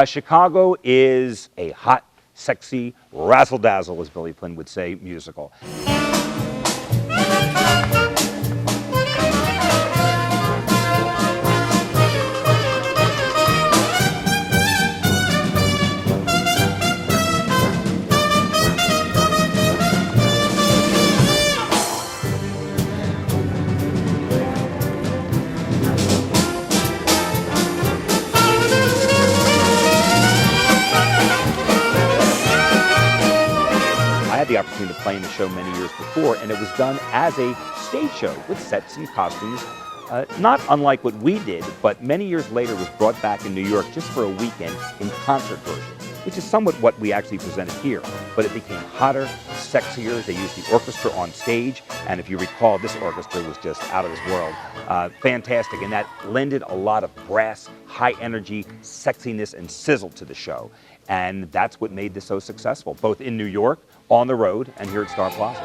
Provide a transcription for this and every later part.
Chicago is a hot, sexy, razzle-dazzle, as Billy Flynn would say, musical. The opportunity to play in the show many years before, and it was done as a stage show with sets and costumes, not unlike what we did, but many years later was brought back in New York just for a weekend in concert version, which is somewhat what we actually presented here. But it became hotter, sexier. They used the orchestra on stage, and if you recall, this orchestra was just out of this world. Fantastic, and that lended a lot of brass, high energy, sexiness, and sizzle to the show. And that's what made this so successful, both in New York, on the road, and here at Star Plaza.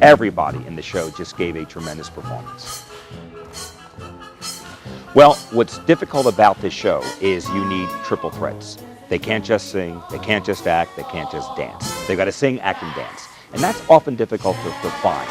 Everybody in the show just gave a tremendous performance. Well, what's difficult about this show is you need triple threats. They can't just sing, they can't just act, they can't just dance. They've got to sing, act, and dance. And that's often difficult to find.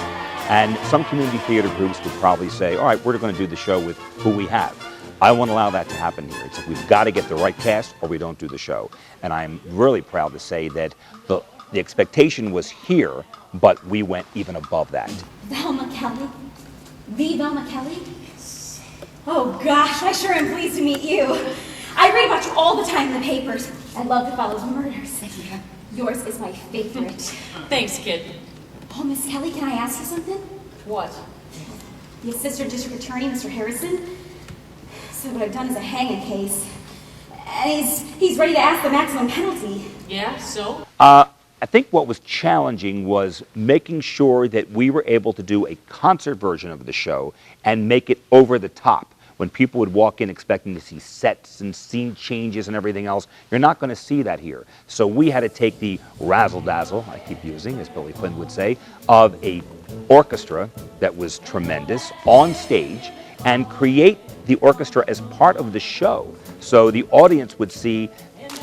And some community theater groups would probably say, all right, we're going to do the show with who we have. I won't allow that to happen here. It's like we've got to get the right cast or we don't do the show. And I'm really proud to say that the expectation was here, but we went even above that. Velma Kelly? The Velma Kelly? Oh gosh, I sure am pleased to meet you. I read about you all the time in the papers. I love the fellow's murders. Yeah. Yours is my favorite. Thanks, kid. Oh, Miss Kelly, can I ask you something? What? The Assistant District Attorney, Mr. Harrison, said what I've done is a hanging case. And he's ready to ask the maximum penalty. Yeah, so? I think what was challenging was making sure that we were able to do a concert version of the show and make it over the top. When people would walk in expecting to see sets and scene changes and everything else, you're not going to see that here. So we had to take the razzle-dazzle, I keep using, as Billy Flynn would say, of a orchestra that was tremendous on stage and create the orchestra as part of the show. So the audience would see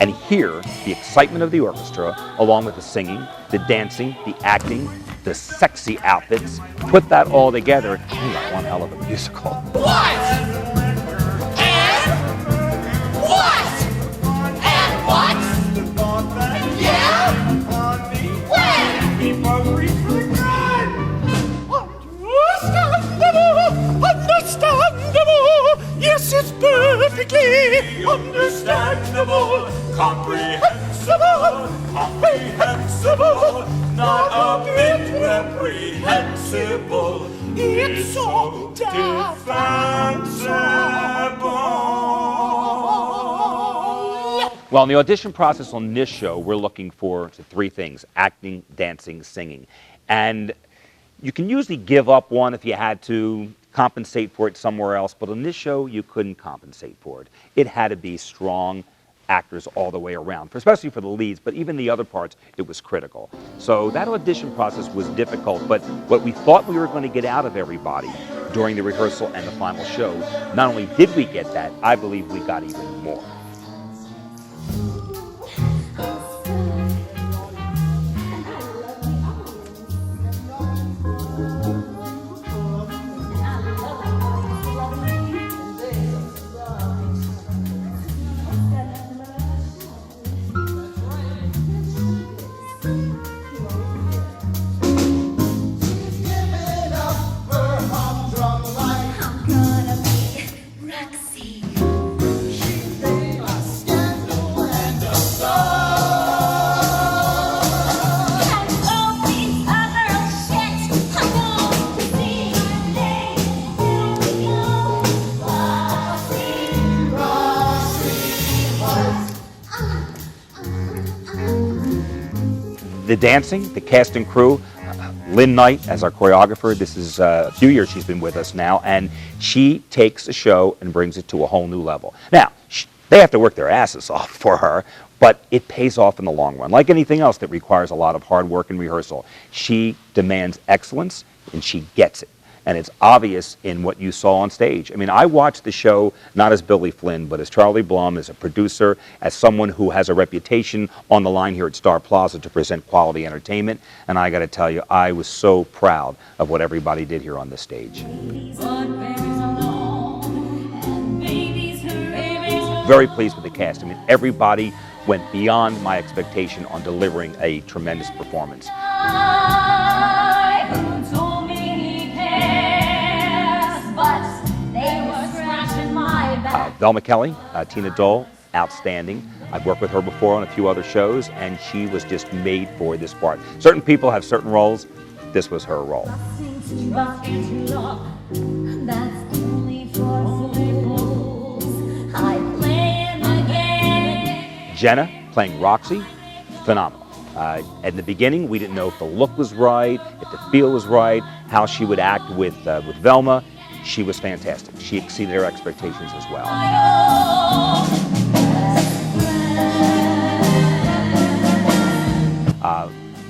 and hear the excitement of the orchestra along with the singing, the dancing, the acting, the sexy outfits. Put that all together, and you got one hell of a musical. What? And what? And what? Yeah? When? Understandable, yes, it's perfectly understandable, comprehensible, not a bit reprehensible, it's so defensible. Well, in the audition process on this show, we're looking for three things: acting, dancing, singing. And you can usually give up one if you had to compensate for it somewhere else, but on this show, you couldn't compensate for it. It had to be strong actors all the way around, especially for the leads, but even the other parts, it was critical. So that audition process was difficult, but what we thought we were going to get out of everybody during the rehearsal and the final show, not only did we get that, I believe we got even more. The dancing, the cast and crew, Lynn Knight as our choreographer. This is a few years she's been with us now, and she takes a show and brings it to a whole new level. Now, they have to work their asses off for her, but it pays off in the long run. Like anything else that requires a lot of hard work and rehearsal, she demands excellence, and she gets it. And it's obvious in what you saw on stage. I mean, I watched the show not as Billy Flynn, but as Charlie Blum, as a producer, as someone who has a reputation on the line here at Star Plaza to present quality entertainment. And I got to tell you, I was so proud of what everybody did here on the stage. Very pleased with the cast. I mean, everybody went beyond my expectation on delivering a tremendous performance. Velma Kelly, Tina Dole, outstanding. I've worked with her before on a few other shows, and she was just made for this part. Certain people have certain roles. This was her role. Jenna, playing Roxy, phenomenal. In the beginning, we didn't know if the look was right, if the feel was right, how she would act with Velma. She was fantastic. She exceeded her expectations as well.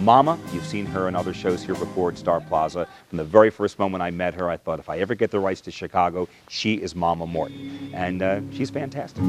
Mama, you've seen her in other shows here before at Star Plaza. From the very first moment I met her, I thought if I ever get the rights to Chicago, she is Mama Morton. And she's fantastic.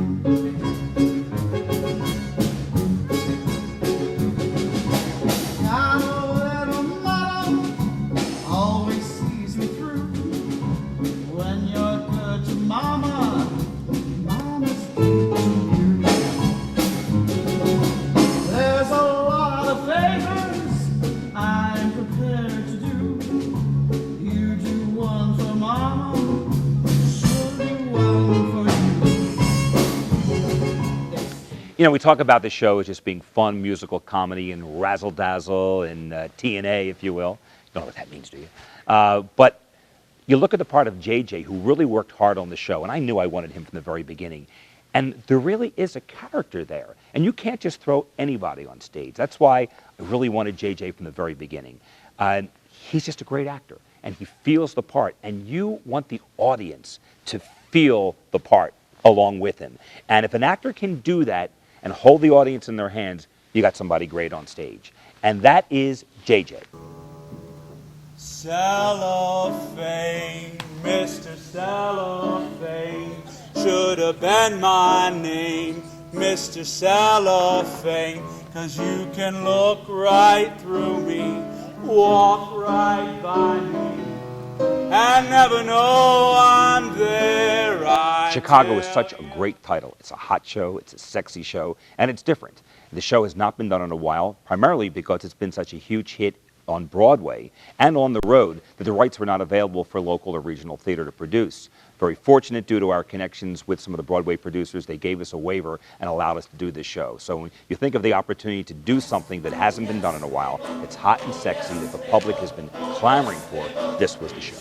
You know, we talk about the show as just being fun, musical comedy and razzle-dazzle and TNA, if you will. You don't know what that means, do you? But you look at the part of JJ, who really worked hard on the show, and I knew I wanted him from the very beginning. And there really is a character there. And you can't just throw anybody on stage. That's why I really wanted JJ from the very beginning. He's just a great actor, and he feels the part. And you want the audience to feel the part along with him. And if an actor can do that, and hold the audience in their hands, you got somebody great on stage. And that is JJ. Cellophane, Mr. Cellophane, should have been my name, Mr. Cellophane, 'cause you can look right through me, walk right by me, and never know I'm there. Chicago is such a great title. It's a hot show, it's a sexy show, and it's different. The show has not been done in a while, primarily because it's been such a huge hit on Broadway and on the road that the rights were not available for local or regional theater to produce. Very fortunate, due to our connections with some of the Broadway producers, they gave us a waiver and allowed us to do this show. So when you think of the opportunity to do something that hasn't been done in a while, it's hot and sexy, that the public has been clamoring for, this was the show.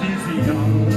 Easy,